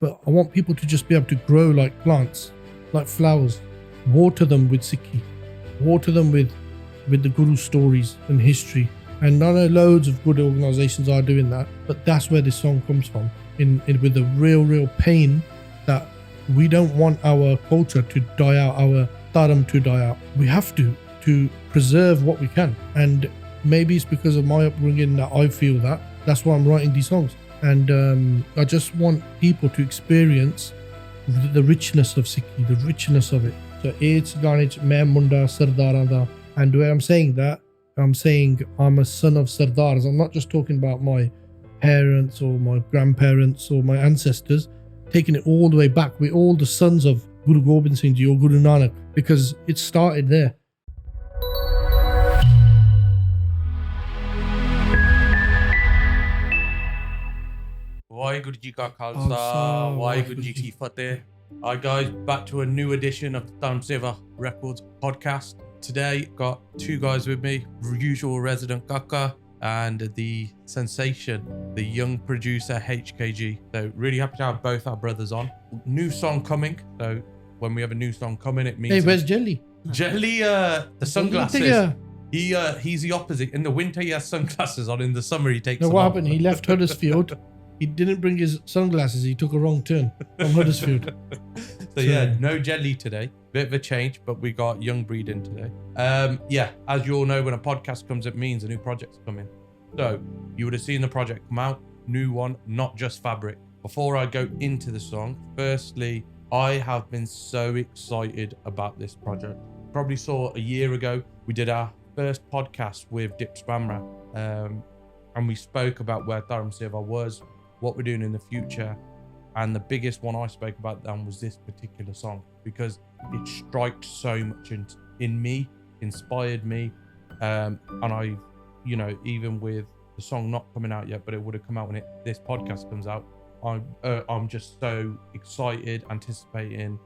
but I want people to just be able to grow like plants, like flowers, water them with Sikhi, water them with the Guru stories and history. And I know loads of good organizations are doing that, but that's where this song comes from, in with the real pain that we don't want our culture to die out, our dharam to die out. We have to preserve what we can. And maybe it's because of my upbringing that I feel that. That's why I'm writing these songs. And I just want people to experience the richness of Sikhi, the richness of it. So it's Ganich Main Munda Sardaran da. And where I'm saying that, I'm saying I'm a son of Sardars. I'm not just talking about my parents or my grandparents or my ancestors, taking it all the way back. We're all the sons of Guru Gobind Singh Ji or Guru Nanak, because it started there. Waheguru Ji Ka Khalsa, Waheguru Ji Ki Fateh. Hi guys, back to a new edition of the Dharam Seva Records podcast. Today, got two guys with me, usual resident Kaka and the sensation, the young producer HKG. So really happy to have both our brothers on. New song coming. So when we have a new song coming, it means... Hey, where's Jelly? Jelly, the sunglasses. He's the opposite. In the winter, he has sunglasses on. In the summer, he takes them what off. happened? He left Huddersfield. He didn't bring his sunglasses. He took a wrong turn from Huddersfield. So yeah, no Jelly today. Bit of a change, but we got Young Breed in today. Yeah, as you all know, when a podcast comes, it means a new project's coming. So you would have seen the project come out, new one, not just Fabric. Before I go into the song, firstly, I have been so excited about this project. Probably saw a year ago, we did our first podcast with Dip Spamra, and we spoke about where Dharam Seva was, what we're doing in the future. And the biggest one I spoke about then was this particular song, because it striked so much in me, inspired me. And I, you know, even with the song not coming out yet, but it would have come out when this podcast comes out, I'm just so excited, anticipating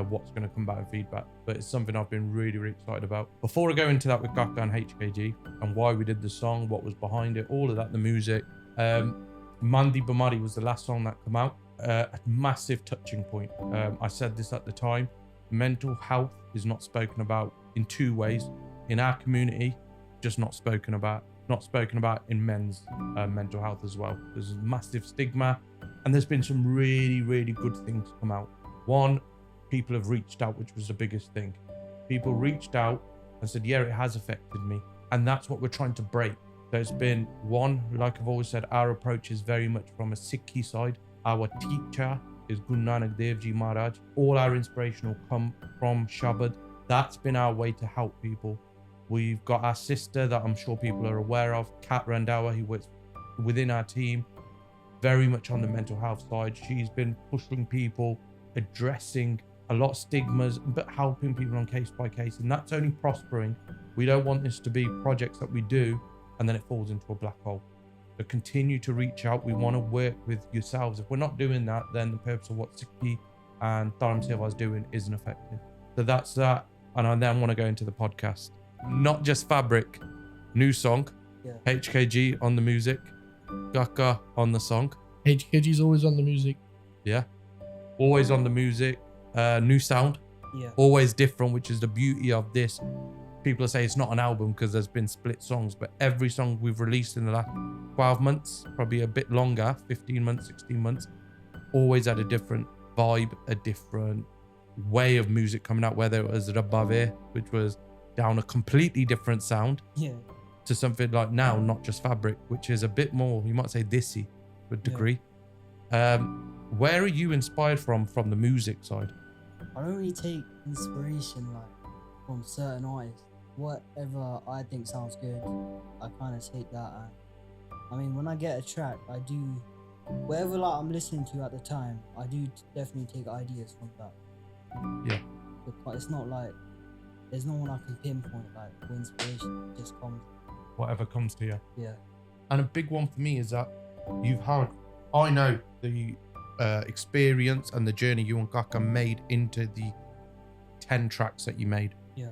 what's going to come back in feedback. But it's something I've been really excited about. Before I go into that with Kaka and HKG and why we did the song, what was behind it, all of that, the music, Mandi Bamari was the last song that came out. A massive touching point. I said this at the time. Mental health is not spoken about in two ways. In our community, just not spoken about in men's mental health as well. There's a massive stigma, and there's been some really good things come out. One, people have reached out, which was the biggest thing. People reached out and said, yeah, it has affected me. And that's what we're trying to break. There's been one, like I've always said, our approach is very much from a Sikhi side. Our teacher is Guru Nanak Dev Ji Maharaj. All our inspiration will come from Shabad. That's been our way to help people. We've got our sister that I'm sure people are aware of, Kat Randawa, who works within our team, very much on the mental health side. She's been pushing people, addressing a lot of stigmas, but helping people on case by case. And that's only prospering. We don't want this to be projects that we do and then it falls into a black hole. So continue to reach out. We want to work with yourselves. If we're not doing that, then the purpose of what Sikhi and Dharam Seva is doing isn't effective. So that's that. And I then want to go into the podcast. Not just Fabric, new song. Yeah. HKG on the music. Kaka on the song. HKG's always on the music. Yeah. Always on the music. New sound. Yeah. Always different, which is the beauty of this. People say it's not an album because there's been split songs, but every song we've released in the last 12 months, probably a bit longer, 15 months, 16 months, always had a different vibe, a different way of music coming out, whether it was Rabbave, which was down a completely different sound, to something like now, not just Fabric, which is a bit more, you might say dissy to a degree. Where are you inspired from the music side? I don't really take inspiration like from certain artists. Whatever I think sounds good, I kind of take that. And I mean, when I get a track, I do whatever like I'm listening to at the time. I do definitely take ideas from that. Yeah. But it's not like there's no one I can pinpoint like for inspiration. It just comes. Whatever comes to you. Yeah. And a big one for me is that you've had, I know the experience and the journey you and Kaka made into the 10 tracks that you made. Yeah.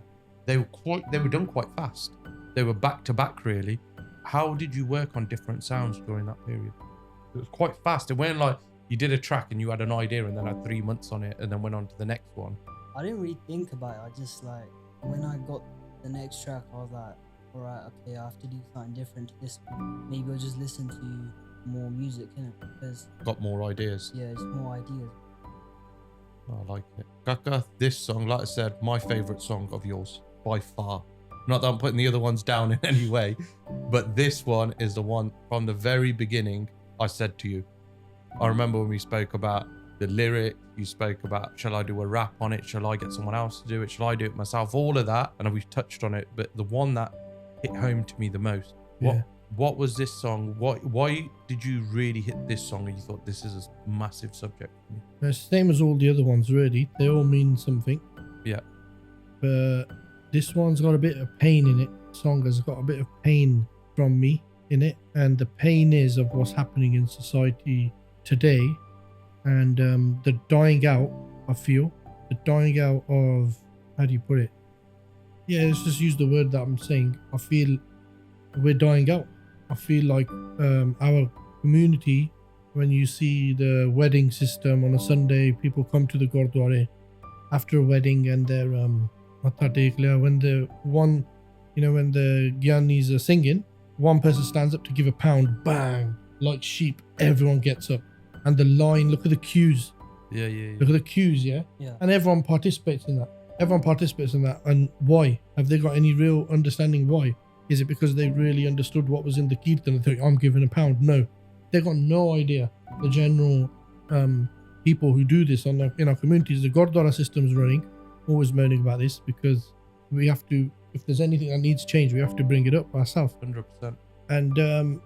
They were done quite fast. They were back to back really. How did you work on different sounds during that period? It was quite fast. It weren't like you did a track and you had an idea and then had 3 months on it and then went on to the next one. I didn't really think about it. I just like, when I got the next track, I was like, all right, okay, I have to do something different to this one. Maybe I'll just listen to more music, innit? Because Got more ideas. yeah, it's more ideas. I like it. Kaka, this song, like I said, my favourite song of yours by far. Not that I'm putting the other ones down in any way, but this one is the one from the very beginning I said to you. I remember when we spoke about the lyric, you spoke about, shall I do a rap on it? Shall I get someone else to do it? Shall I do it myself? All of that. And we've touched on it, but the one that hit home to me the most. Yeah. What was this song? Why did you really hit this song and you thought this is a massive subject for me? It's the same as all the other ones, really. They all mean something. Yeah. But this one's got a bit of pain in it. The song has got a bit of pain from me in it. And the pain is of what's happening in society today. And the dying out, I feel. The dying out of, how do you put it? Yeah, let's just use the word that I'm saying. I feel we're dying out. I feel like our community, when you see the wedding system on a Sunday, people come to the Gurdwara after a wedding and they're Matha Tek Liya. When the one, when the Gyanis are singing, one person stands up to give a pound, bang, like sheep, everyone gets up. And the line, look at the queues. Yeah. Look at the queues, yeah? Yeah. And everyone participates in that. And why? Have they got any real understanding why? Is it because they really understood what was in the Kirtan and thought, I'm giving a pound? No. They've got no idea. The general people who do this in our communities, the Gurdwara system's running, always moaning about this because we have to, if there's anything that needs change, we have to bring it up ourselves. 100%. And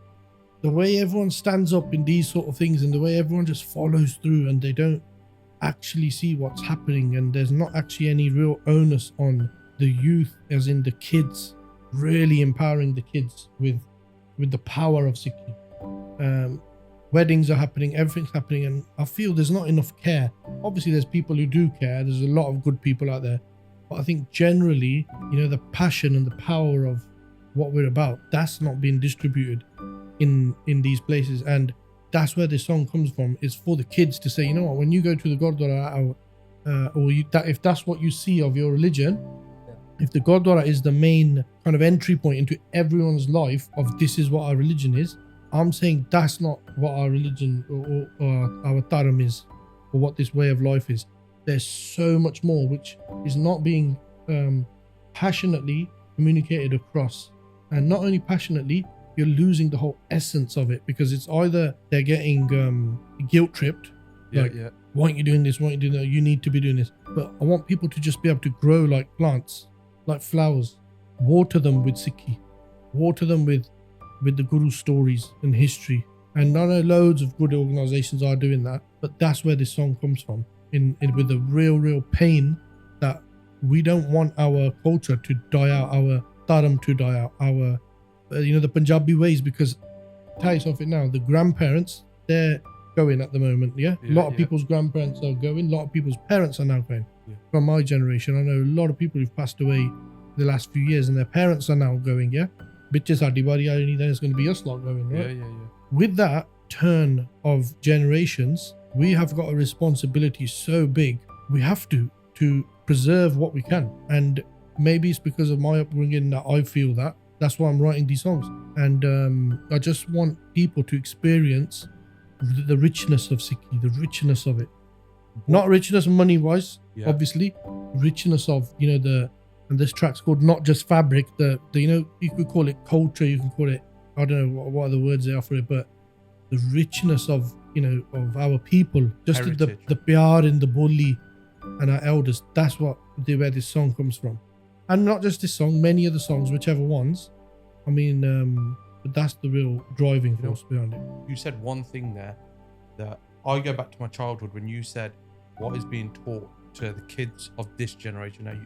the way everyone stands up in these sort of things and the way everyone just follows through and they don't actually see what's happening, and there's not actually any real onus on the youth, as in the kids, really empowering the kids with the power of Sikhi. Weddings are happening, everything's happening, and I feel there's not enough care. Obviously there's people who do care, there's a lot of good people out there, but I think generally, the passion and the power of what we're about, that's not being distributed in these places. And that's where this song comes from. It's for the kids to say, what, when you go to the Gurdwara, if that's what you see of your religion, if the Gurdwara is the main kind of entry point into everyone's life of this is what our religion is, I'm saying that's not what our religion or our dharam is, or what this way of life is. There's so much more which is not being passionately communicated across. And not only passionately, you're losing the whole essence of it, because it's either they're getting guilt tripped, why aren't you doing this, why aren't you doing that, you need to be doing this. But I want people to just be able to grow like plants, like flowers, water them with Sikhi, water them with the Guru stories and history. And I know loads of good organizations are doing that, but that's where this song comes from, in with the real pain that we don't want our culture to die out, our dharam to die out, our the Punjabi ways. Because tell you something now, the grandparents, they're going at the moment. A lot of people's grandparents are going, a lot of people's parents are now going. From my generation, I know a lot of people who've passed away the last few years and their parents are now going. Bitches are diwali, then it's going to be us lot going, right? With that turn of generations, we have got a responsibility so big. We have to preserve what we can. And maybe it's because of my upbringing that I feel that. That's why I'm writing these songs. And I just want people to experience the richness of Sikhi, the richness of it. Not richness money-wise, obviously. Richness of, and this track's called Not Just Fabric. You could call it culture, you can call it, I don't know what other words they are for it, but the richness of, of our people. Just the pyar in the boli and our elders. That's where this song comes from. And not just this song, many other songs, whichever ones. I mean, but that's the real driving force behind it. You said one thing there that I go back to my childhood when you said what is being taught to the kids of this generation. Now,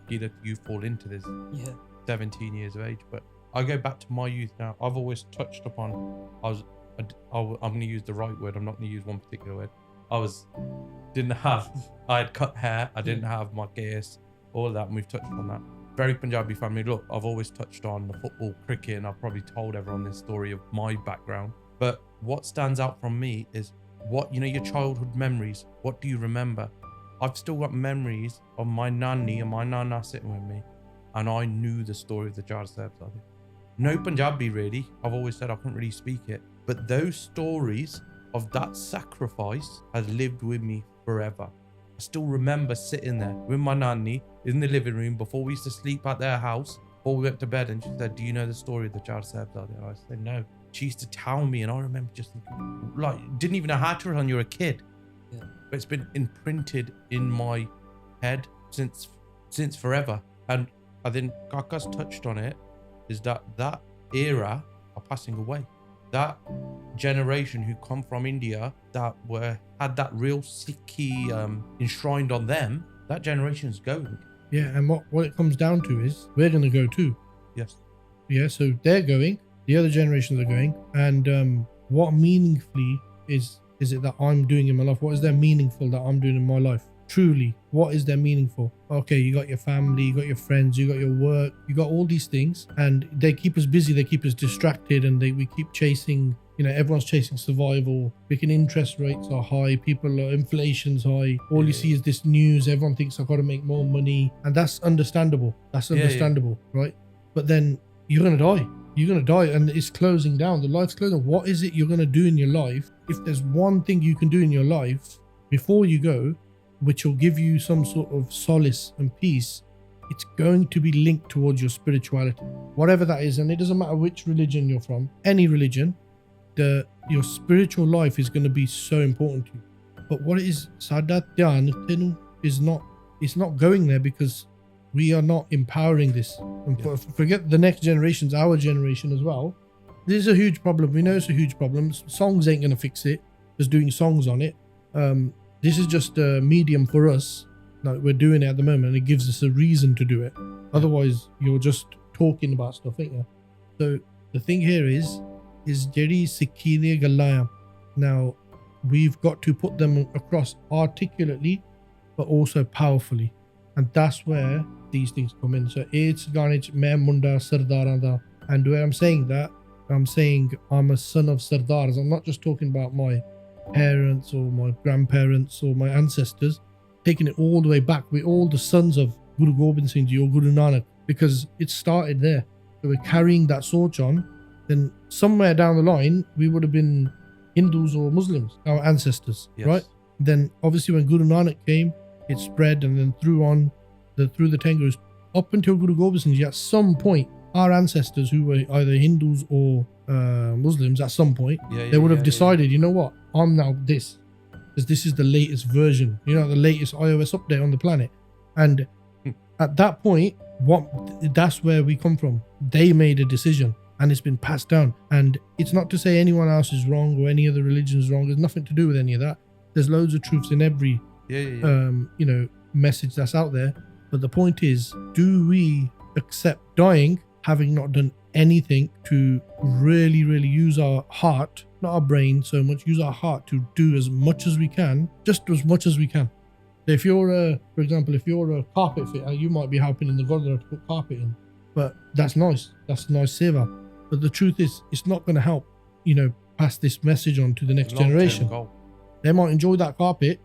you fall into this 17 years of age, but I go back to my youth now. I've always touched upon, I'm going to use the right word. I'm not going to use one particular word. I had cut hair. I didn't have my gears. All of that, and we've touched on that. Very Punjabi family. Look, I've always touched on the football, cricket, and I've probably told everyone this story of my background. But what stands out from me is what, your childhood memories, what do you remember? I've still got memories of my nanny and my nana sitting with me, and I knew the story of the Jar Sahibzade. No Punjabi really. I've always said I couldn't really speak it, but those stories of that sacrifice has lived with me forever. I still remember sitting there with my nanny in the living room before we used to sleep at their house, before we went to bed, and she said, "Do you know the story of the Jar Sahibzade?" And I said, "No." She used to tell me, and I remember just thinking, like, didn't even know how to run. You're a kid. Yeah. But it's been imprinted in my head since forever. And I think Kaka's touched on it, is that era are passing away. That generation who come from India that had that real Sikhi enshrined on them, that generation is going. Yeah, and what it comes down to is we're going to go too. Yes. Yeah, so they're going, the other generations are going, and what meaningfully is it that I'm doing in my life? What is there meaningful that I'm doing in my life? Truly, what is there meaningful? Okay, you got your family, you got your friends, you got your work, you got all these things, and they keep us busy, they keep us distracted, and we keep chasing, everyone's chasing survival. Freaking interest rates are high, inflation's high, all you see is this news, everyone thinks I've got to make more money, and that's understandable, right? But then you're gonna die, and it's closing down, the life's closing. What is it you're gonna do in your life? If there's one thing you can do in your life before you go, which will give you some sort of solace and peace, it's going to be linked towards your spirituality, whatever that is. And it doesn't matter which religion you're from, any religion, your spiritual life is going to be so important to you. But what it is, Sadat is not, it's not going there because we are not empowering this. And forget the next generations, our generation as well. This is a huge problem. We know it's a huge problem. Songs ain't going to fix it. Just doing songs on it. This is just a medium for us. Like, we're doing it at the moment, and it gives us a reason to do it. Otherwise, you're just talking about stuff, ain't you? So the thing here is Jedi Sikhi Galaya. Now, we've got to put them across articulately, but also powerfully. And that's where these things come in. So it's Garnich Me Munda Sardaranda. And where I'm saying that, I'm saying I'm a son of Sardars. I'm not just talking about my parents or my grandparents or my ancestors, taking it all the way back. We're all the sons of Guru Gobind Singh Ji or Guru Nanak, because it started there. So we're carrying that torch on. Then somewhere down the line, we would have been Hindus or Muslims, our ancestors, right? Then obviously when Guru Nanak came, it spread, and then through the 10 Gurus up until Guru Gobind Singh Ji. At some point, our ancestors who were either Hindus or Muslims, at some point, they would have decided, you know what, I'm now this, because this is the latest version, the latest iOS update on the planet. And at that point, that's where we come from. They made a decision, and it's been passed down. And it's not to say anyone else is wrong or any other religion is wrong. There's nothing to do with any of that. There's loads of truths in every message that's out there. But the point is, do we accept dying, having not done anything to really, really use our heart, not our brain so much, use our heart to do as much as we can, just as much as we can. If you're for example, if you're a carpet fitter, you might be helping in the Gurdwara to put carpet in, but that's nice. That's a nice seva. But the truth is, it's not going to help, pass this message on to the next generation. They might enjoy that carpet,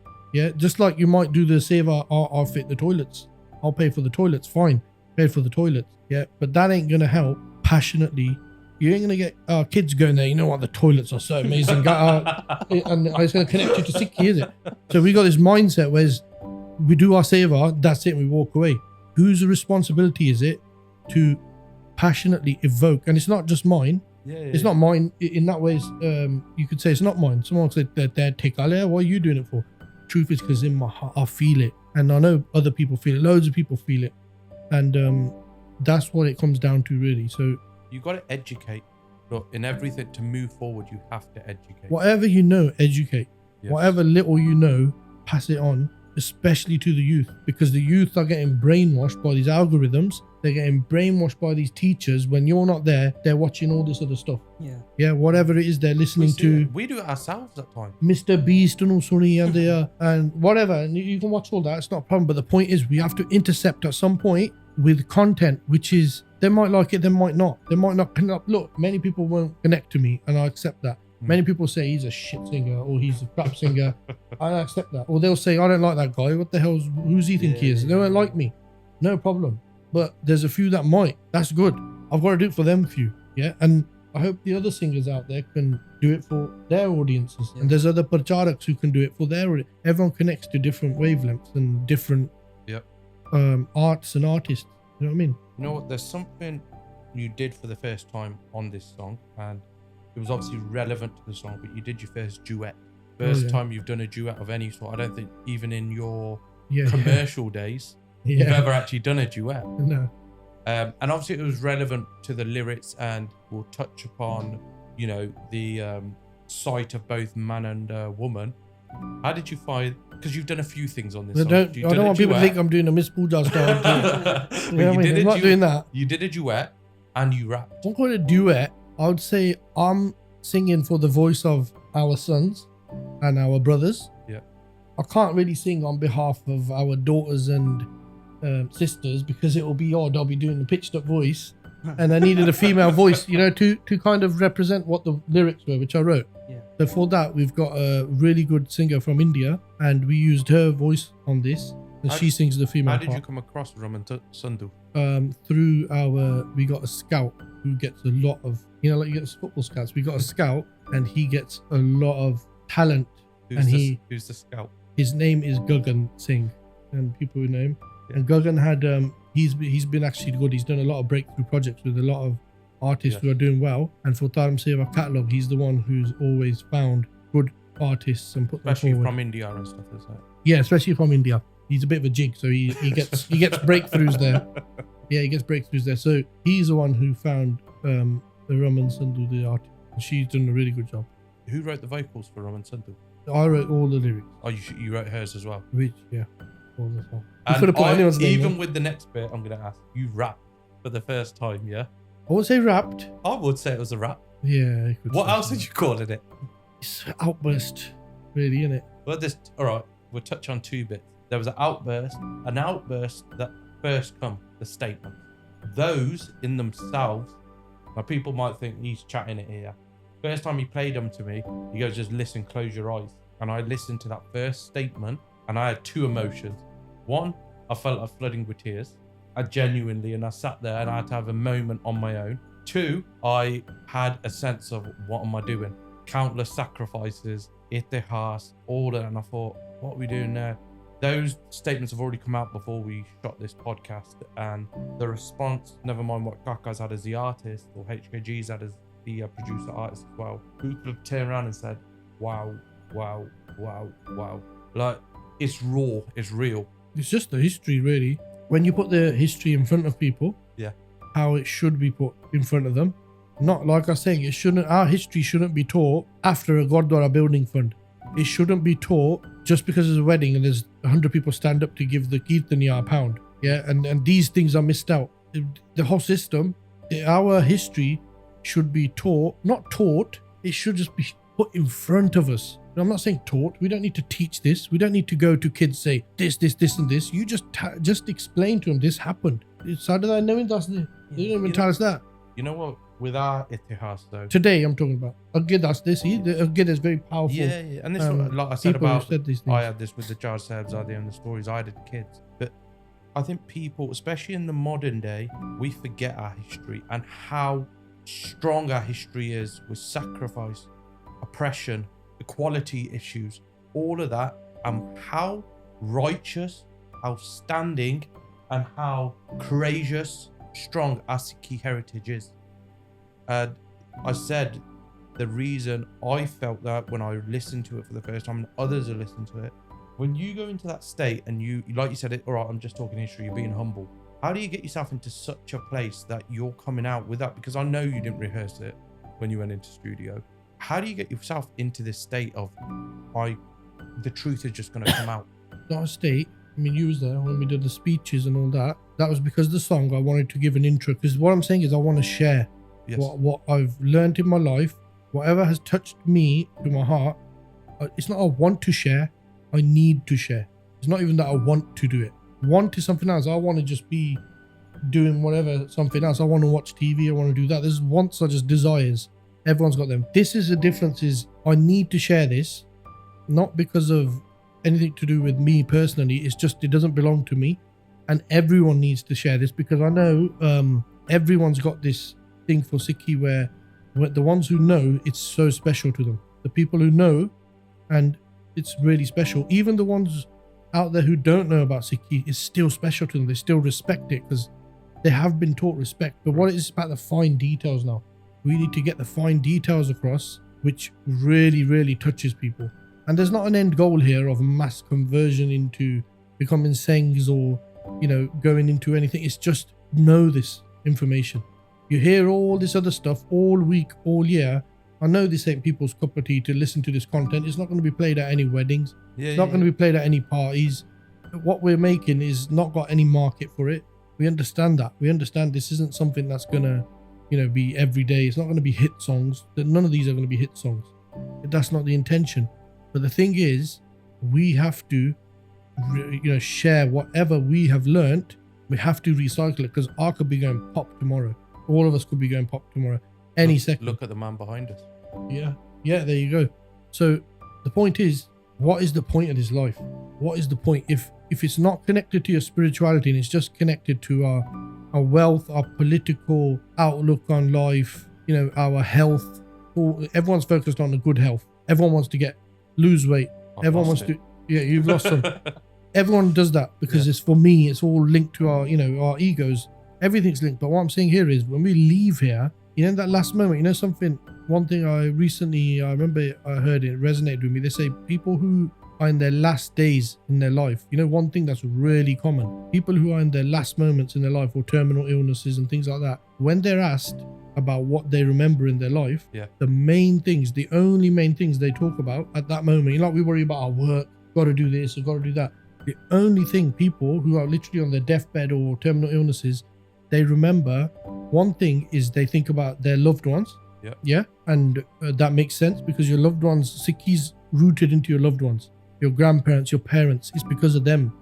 just like you might do the seva, I'll fit the toilets, I'll pay for the toilets, fine, pay for the toilets, but that ain't going to help passionately. You ain't going to get kids going there, you know what, the toilets are so amazing, and it's going to connect you to Sikhi, is it? So we got this mindset where we do our seva, that's it, we walk away. Whose responsibility is it to passionately evoke? And it's not just mine. It's not mine in that way. You could say it's not mine. Someone said that take what are you doing it for? Truth is, because in my heart I feel it, and I know other people feel it. Loads of people feel it, and that's what it comes down to, really. So you got to educate. Look, in everything to move forward, you have to educate. Whatever you know, educate. Whatever little you know, pass it on, especially to the youth, because the youth are getting brainwashed by these algorithms. They're getting brainwashed by these teachers. When you're not there, they're watching all this other stuff. Whatever it is they're listening to. We do it ourselves at times. Mr. Beast and Suni and whatever. And you can watch all that. It's not a problem. But the point is, we have to intercept at some point with content, which is, they might like it, they might not. They might not connect. Look, many people won't connect to me, and I accept that. Many people say he's a shit singer or he's a crap singer. I accept that. Or they'll say, I don't like that guy. What the hell's, who's he think he is? They don't like me. No problem. But there's a few that might. That's good. I've got to do it for them few. Yeah. And I hope the other singers out there can do it for their audiences. And there's other pracharaks who can do it for their audience. Everyone connects to different wavelengths and different arts and artists. You know what I mean? You know what? There's something you did for the first time on this song, and it was obviously relevant to the song, but you did your first duet. First time you've done a duet of any sort. I don't think even in your commercial days you've ever actually done a duet. No. And obviously it was relevant to the lyrics, and we'll touch upon, you know, the sight of both man and woman. How did you find, because you've done a few things on this song. I don't want people to think I'm doing a Miss Pooja style. You know what I mean? I'm not doing that. You did a duet and you rapped. I'm calling it a duet. I would say I'm singing for the voice of our sons and our brothers. Yeah. I can't really sing on behalf of our daughters and sisters, because it will be odd. I'll be doing the pitched up voice, and I needed a female voice, you know, to kind of represent what the lyrics were, which I wrote. Yeah. So for that, we've got a really good singer from India, and we used her voice on this, and she sings the female part. How did you part. come across Raman Sandhu? Through we got a scout who gets a lot of, you know, like you get football scouts. We got a scout, and he gets a lot of talent. Who's the scout? His name is Gagan Singh, and people who know him. And Gagan had he's been actually good. He's done a lot of breakthrough projects with a lot of artists who are doing well. And for Taram Seva catalog, he's the one who's always found good artists and put them forward. Especially from India and stuff, is that? Yeah, especially from India. He's a bit of a jig, so he gets breakthroughs there. Yeah, he gets breakthroughs there. So he's the one who found the Raman Sandhu, the artist. And she's done a really good job. Who wrote the vocals for Raman Sandhu? I wrote all the lyrics. Oh, you wrote hers as well? Which, yeah. All the song. And even with the next bit, I'm going to ask, you rapped for the first time, yeah? I would say rapped. I would say it was a rap. Yeah. What else did you call it? It's outburst, really, isn't it? Well, all right, we'll touch on two bits. There was an outburst that first come, the statement. Those in themselves, now people might think he's chatting it here. First time he played them to me, he goes, just listen, close your eyes. And I listened to that first statement, and I had two emotions. One, I felt like flooding with tears. I genuinely, and I sat there and I had to have a moment on my own. Two, I had a sense of, what am I doing? Countless sacrifices, itihas, all that. And I thought, what are we doing now? Those statements have already come out before we shot this podcast. And the response, never mind what Kaka's had as the artist, or HKG's had as the producer artist as well, people have turned around and said, wow, wow, wow, wow. Like, it's raw, it's real. It's just the history, really. When you put the history in front of people, how it should be put in front of them. Not like I was saying, our history shouldn't be taught after a Gurdwara building fund. It shouldn't be taught just because there's a wedding and there's 100 people stand up to give the Kirtaniya a pound. Yeah, and these things are missed out. The whole system, our history should be not taught, it should just be put in front of us. I'm not saying taught. We don't need to teach this. We don't need to go to kids, say this, and this. You just explain to them this happened. So did I know that's the, they didn't even tell us that. You know what? With our itihas though. Today I'm talking about. Agid that's this. Agid is very powerful. Yeah. And this is like I said about, these things. I had this with the Jar Sahibzade and the stories I did to kids. But I think people, especially in the modern day, we forget our history and how strong our history is with sacrifice, oppression, equality issues, all of that, and how righteous, outstanding, and how courageous, strong our Sikhi heritage is. And I said the reason I felt that when I listened to it for the first time, and others have listened to it, when you go into that state and you, like you said, all right, I'm just talking history, you're being humble. How do you get yourself into such a place that you're coming out with that? Because I know you didn't rehearse it when you went into studio. How do you get yourself into this state of, the truth is just going to come out? Not a state. I mean, you was there when we did the speeches and all that. That was because the song, I wanted to give an intro. Because what I'm saying is I want to share what I've learned in my life. Whatever has touched me to my heart. It's not I want to share. I need to share. It's not even that I want to do it. Want is something else. I want to just be doing whatever, something else. I want to watch TV. I want to do that. There's wants are just desires. Everyone's got them. This is the difference. Is I need to share this, not because of anything to do with me personally. It's just it doesn't belong to me, and everyone needs to share this because I know everyone's got this thing for Sikhi where the ones who know, it's so special to them. The people who know, and it's really special. Even the ones out there who don't know about Sikhi, is still special to them. They still respect it because they have been taught respect. But what it is about the fine details now. We need to get the fine details across, which really, really touches people. And there's not an end goal here of mass conversion into becoming Sengs or, going into anything. It's just know this information. You hear all this other stuff all week, all year. I know this ain't people's cup of tea to listen to this content. It's not going to be played at any weddings. It's not going to be played at any parties. What we're making is not got any market for it. We understand that. We understand this isn't something that's going to, be every day. It's not going to be hit songs. None of these are going to be hit songs. That's not the intention. But the thing is, we have to, share whatever we have learnt. We have to recycle it because I could be going pop tomorrow. All of us could be going pop tomorrow. Any second. Look at the man behind us. Yeah, there you go. So the point is, what is the point of this life? What is the point? If it's not connected to your spirituality and it's just connected to our wealth, our political outlook on life, our health, everyone's focused on the good health. Everyone wants to lose weight. Everyone wants to. Yeah, you've lost some. Everyone does that because it's for me. It's all linked to our egos. Everything's linked. But what I'm saying here is when we leave here, that last moment, something, one thing I remember I heard it resonated with me. They say people who are in their last days in their life, one thing that's really common, people who are in their last moments in their life or terminal illnesses and things like that, when they're asked about what they remember in their life, the only main things they talk about at that moment, we worry about our work, got to do this or got to do that. The only thing people who are literally on their deathbed or terminal illnesses, they remember one thing is they think about their loved ones. Yeah. And that makes sense because your loved ones, Sikhi's rooted into your loved ones, your grandparents, your parents. It's because of them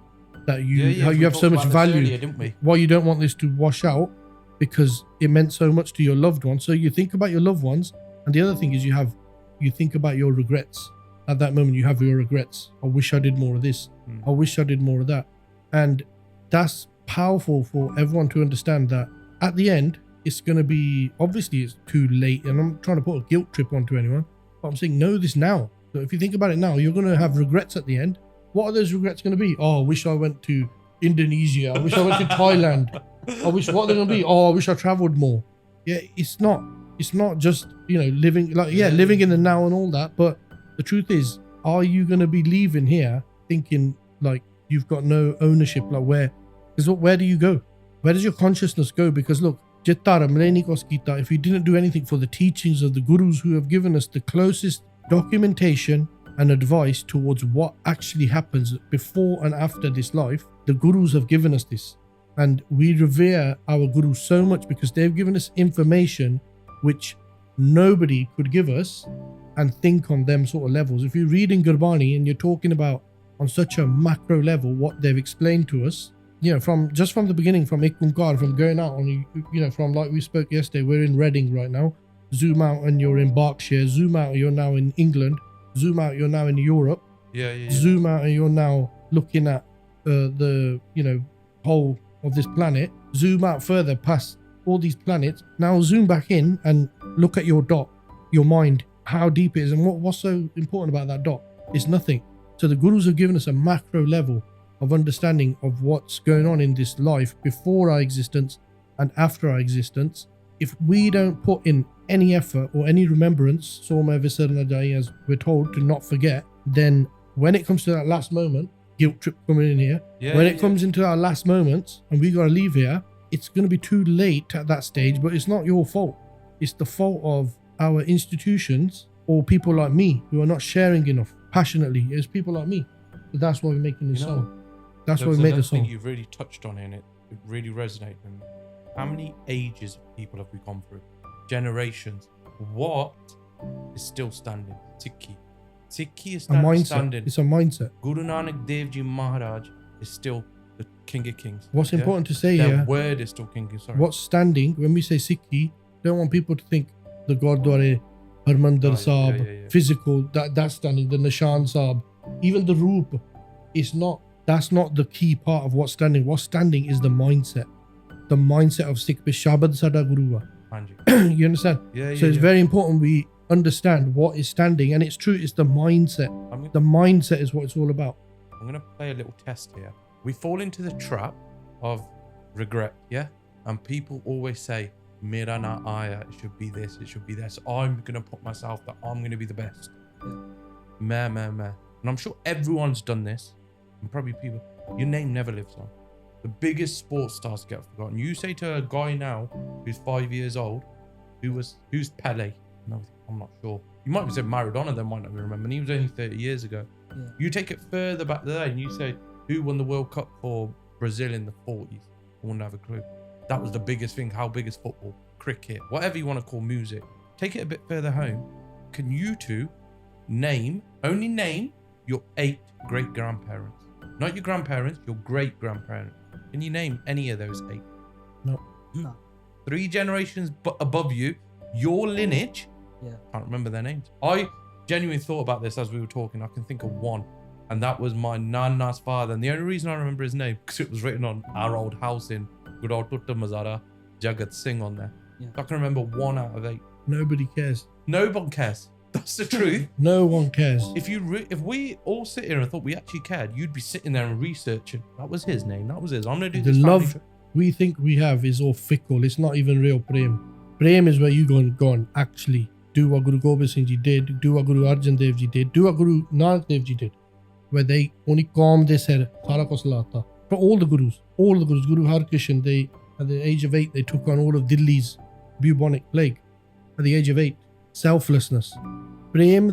that you have so much value. Earlier, didn't we? Why you don't want this to wash out because it meant so much to your loved ones. So you think about your loved ones. And the other thing is you think about your regrets. At that moment, you have your regrets. I wish I did more of this. I wish I did more of that. And that's powerful for everyone to understand that at the end, it's going to be, obviously it's too late. And I'm trying to put a guilt trip onto anyone. But I'm saying know this now. So if you think about it now, you're going to have regrets at the end. What are those regrets going to be? Oh, I wish I went to Indonesia. I wish I went to Thailand. I wish, what are they going to be? Oh, I wish I traveled more. Yeah, it's not just, living living in the now and all that. But the truth is, are you going to be leaving here thinking like you've got no ownership? Like where do you go? Where does your consciousness go? Because look, if you didn't do anything for the teachings of the gurus who have given us the closest documentation and advice towards what actually happens before and after this life, the gurus have given us this. And we revere our gurus so much because they've given us information which nobody could give us and think on them sort of levels. If you read in Gurbani and you're talking about on such a macro level what they've explained to us, from the beginning, from Ik Onkar, from going out on, from like we spoke yesterday, we're in Reading right now. Zoom out and you're in Berkshire. Zoom out, you're now in England. Zoom out, you're now in Europe. Zoom out and you're now looking at the whole of this planet. Zoom out further past all these planets. Now zoom back in and look at your dot, your mind, how deep it is, and what's so important about that dot? It's nothing. So the gurus have given us a macro level of understanding of what's going on in this life before our existence and after our existence. If we don't put in any effort or any remembrance, as we're told to not forget, then when it comes to that last moment, guilt trip coming in here, when it comes into our last moments and we gotta leave here, it's gonna be too late at that stage. But it's not your fault. It's the fault of our institutions or people like me who are not sharing enough passionately. It's people like me. So that's why we're making this song. That's why we made the song. Thing you've really touched on in it. It really resonated with me. How many ages of people have we gone through? Generations. What is still standing? Sikhi. Sikhi is standing. It's a mindset. Guru Nanak Dev Ji Maharaj is still the king of kings. What's important to say Their here, word is still king. Sorry. What's standing, when we say Sikhi, don't want people to think the Gurdwara, Harmandir Sahib, yeah. physical, that's standing, the Nishan Sahib, even the Roop, that's not the key part of what's standing. What's standing is the mindset of Sikh Shabad Sada Guru. You understand? Yeah, so it's very important we understand what is standing, and it's true, it's the mindset. The mindset is what it's all about. I'm going to play a little test here. We fall into the trap of regret, yeah? And people always say, Mera na aya, it should be this, it should be this. I'm going to put myself that I'm going to be the best. Meh. And I'm sure everyone's done this. And probably people, your name never lives on. The biggest sports stars get forgotten. You say to a guy now who's 5 years old, who's Pele? No, I'm not sure. You might have said Maradona, they might not remember. And he was only 30 years ago. Yeah. You take it further back there and you say, who won the World Cup for Brazil in the 40s? I wouldn't have a clue. That was the biggest thing. How big is football? Cricket? Whatever you want to call music. Take it a bit further home. Can you two only name your 8 great-grandparents? Not your grandparents, your great-grandparents. Can you name any of those 8? No. 3 generations above you, your lineage. Yeah. Can't remember their names. I genuinely thought about this as we were talking. I can think of one. And that was my Nana's father. And the only reason I remember his name, because it was written on our old house in Gurau Tutta Mazara, Jagat Singh on there. Yeah. I can remember 1 out of 8. Nobody cares. No one cares. That's the truth. No one cares. If we all sit here and thought we actually cared, you'd be sitting there and researching. That was his name. That was his. I'm going to do The this. love we think we have is all fickle. It's not even real prem. Prem is where you go and actually do what Guru Gobind Singh Ji did, do what Guru Arjan Dev Ji did, do what Guru Nanak Dev Ji did. Where they only calmed their head, Sara ko salata. For all the Guru Har Krishan, they at the age of 8 they took on all of Delhi's bubonic plague. At the age of 8, selflessness. Prem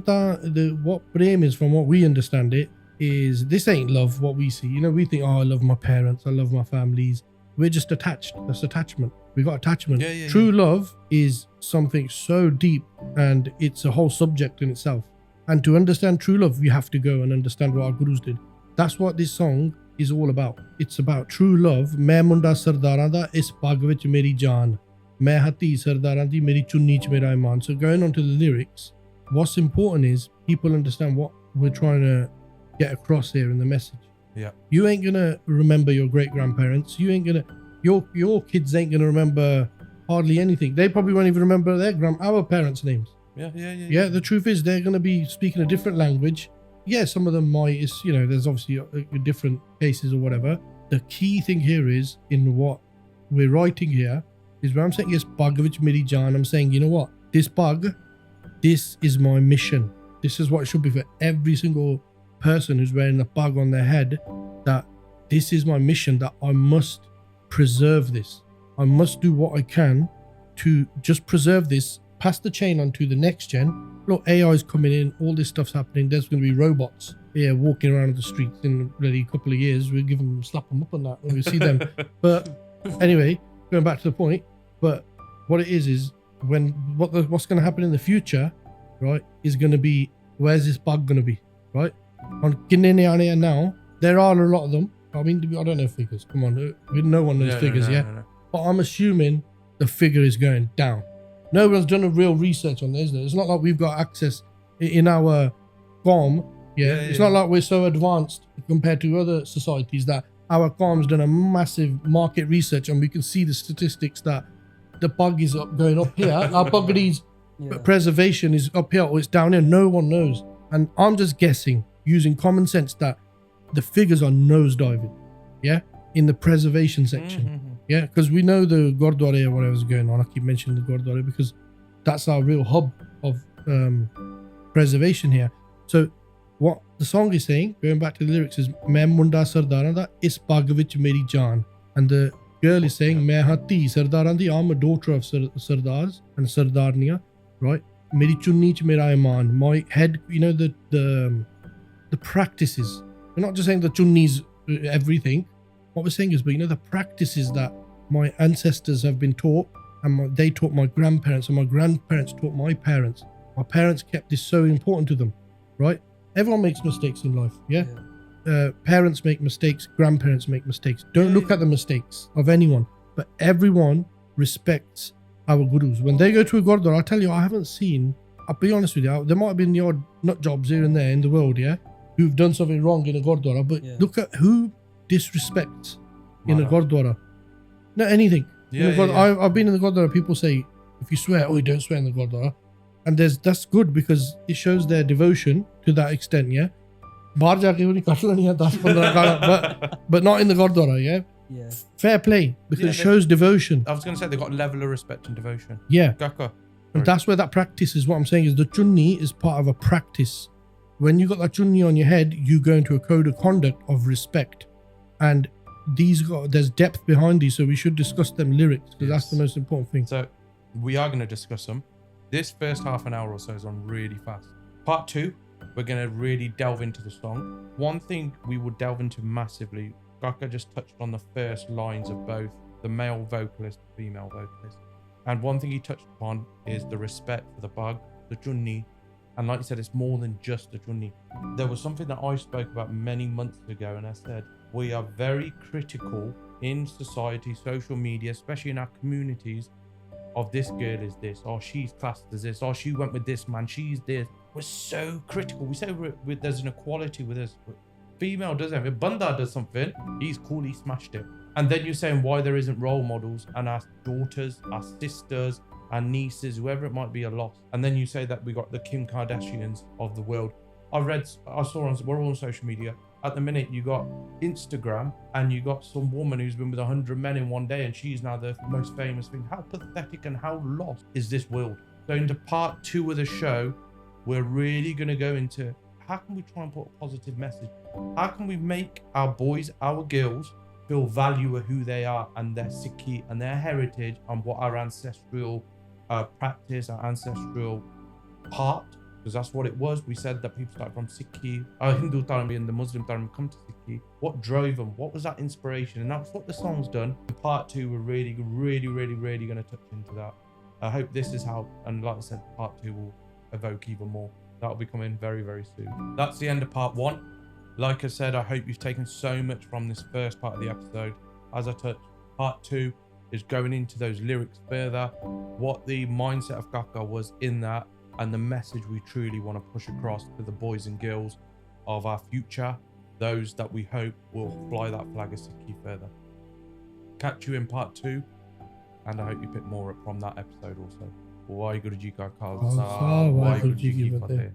what prem is, from what we understand it, is this ain't love. What we see, we think, I love my parents, I love my families. We're just attached. That's attachment. We got attachment. True love is something so deep, and it's a whole subject in itself. And to understand true love, we have to go and understand what our gurus did. That's what this song is all about. It's about true love. Main munda sardaran da is pag vich meri jaan. Main hati sardaran di meri chunni ch mera iman. So going on to the lyrics, what's important is people understand what we're trying to get across here in the message. Yeah. You ain't gonna remember your great grandparents. You ain't gonna your kids ain't gonna remember hardly anything. They probably won't even remember our parents' names. Yeah. The truth is, they're gonna be speaking a different language. Yeah, some of them might. It's there's obviously different cases or whatever. The key thing here is in what we're writing here is where I'm saying yes, Bhagavich Miri Jan. I'm saying, you know what? This is my mission. This is what it should be for every single person who's wearing a bug on their head, that this is my mission, that I must preserve this. I must do what I can to just preserve this, pass the chain on to the next gen. Look, AI is coming in, all this stuff's happening. There's going to be robots walking around the streets in really a couple of years. We'll slap them up on that when we see them. But anyway, going back to the point, but what it is what's going to happen in the future, right, is going to be, where's this bug going to be, right? On Kinene now, there are a lot of them. I mean, I don't know figures. Come on, no one knows figures, no. But I'm assuming the figure is going down. No one's done a real research on this. It's not like we've got access in our GOM. It's not like we're so advanced compared to other societies that our GOM's done a massive market research and we can see the statistics that the bug is going up here. Our buggery's preservation is up here or it's down here. No one knows. And I'm just guessing, using common sense, that the figures are nosediving, in the preservation section. Because we know the Gurdwara or whatever's going on. I keep mentioning the Gurdwara because that's our real hub of preservation here. So what the song is saying, going back to the lyrics, is Main munda sardaran da is Bhagavich meri jaan. And the girl is saying, Main hati sardaran di, I'm a daughter of Sardars and Sardarniya, right? Meri chunni ch mera iman. My head, the practices. We're not just saying the chunni's everything. What we're saying is, but the practices that my ancestors have been taught, and they taught my grandparents, and my grandparents taught my parents. My parents kept this so important to them, right? Everyone makes mistakes in life, parents make mistakes, grandparents make mistakes. Don't look at the mistakes of anyone, but everyone respects our gurus. When they go to a Gurdwara, I tell you, I haven't seen, I'll be honest with you, there might have been the odd nut jobs here and there in the world, yeah, who've done something wrong in a Gurdwara, but look at who disrespects in a Gurdwara. Not anything. I've been in the Gurdwara, people say, if you swear, you don't swear in the Gurdwara. And that's good because it shows their devotion to that extent, yeah. But not in the Gurdwara, yeah. Yeah. Fair play because it shows devotion. I was going to say they've got a level of respect and devotion. Yeah. Gaka. And that's where that practice is. What I'm saying is the chunni is part of a practice. When you got that chunni on your head, you go into a code of conduct of respect. And there's depth behind these, so we should discuss them lyrics because that's the most important thing. So we are going to discuss them. This first half an hour or so is on really fast. Part 2, we're going to really delve into the song. One thing we will delve into massively, Gaka just touched on the first lines of both the male vocalist and female vocalist. And one thing he touched upon is the respect for the bug, the junni. And like you said, it's more than just the junni. There was something that I spoke about many months ago, and I said, we are very critical in society, social media, especially in our communities, of this girl is this, or she's classed as this, or she went with this man, she's this. We're so critical. We say there's an equality with us. Female does everything. Banda does something, he's cool, he smashed it. And then you're saying why there isn't role models, and our daughters, our sisters, our nieces, whoever it might be, are lost. And then you say that we got the Kim Kardashians of the world. I saw we're all on social media. At the minute, you got Instagram, and you got some woman who's been with 100 men in one day, and she's now the most famous thing. How pathetic and how lost is this world? So into part 2 of the show, we're really going to go into how can we try and put a positive message? How can we make our boys, our girls, feel value of who they are and their Sikhi and their heritage and what our ancestral practice, our ancestral part, because that's what it was. We said that people started from Sikhi, Hindu Dharma and the Muslim Dharma come to Sikhi. What drove them? What was that inspiration? And that's what the song's done. In part 2, we're really going to touch into that. I hope this is how, and like I said, part 2 will evoke even more. That'll be coming very, very soon. That's the end of part 1. Like I said, I hope you've taken so much from this first part of the episode. As I touched, part 2 is going into those lyrics further, what the mindset of Gaka was in that, and the message we truly want to push across to the boys and girls of our future, those that we hope will fly that flag of Sikhi further. Catch you in part 2, and I hope you pick more up from that episode also. Waheguru Ji Ka Khalsa, Waheguru Ji Ki Fateh.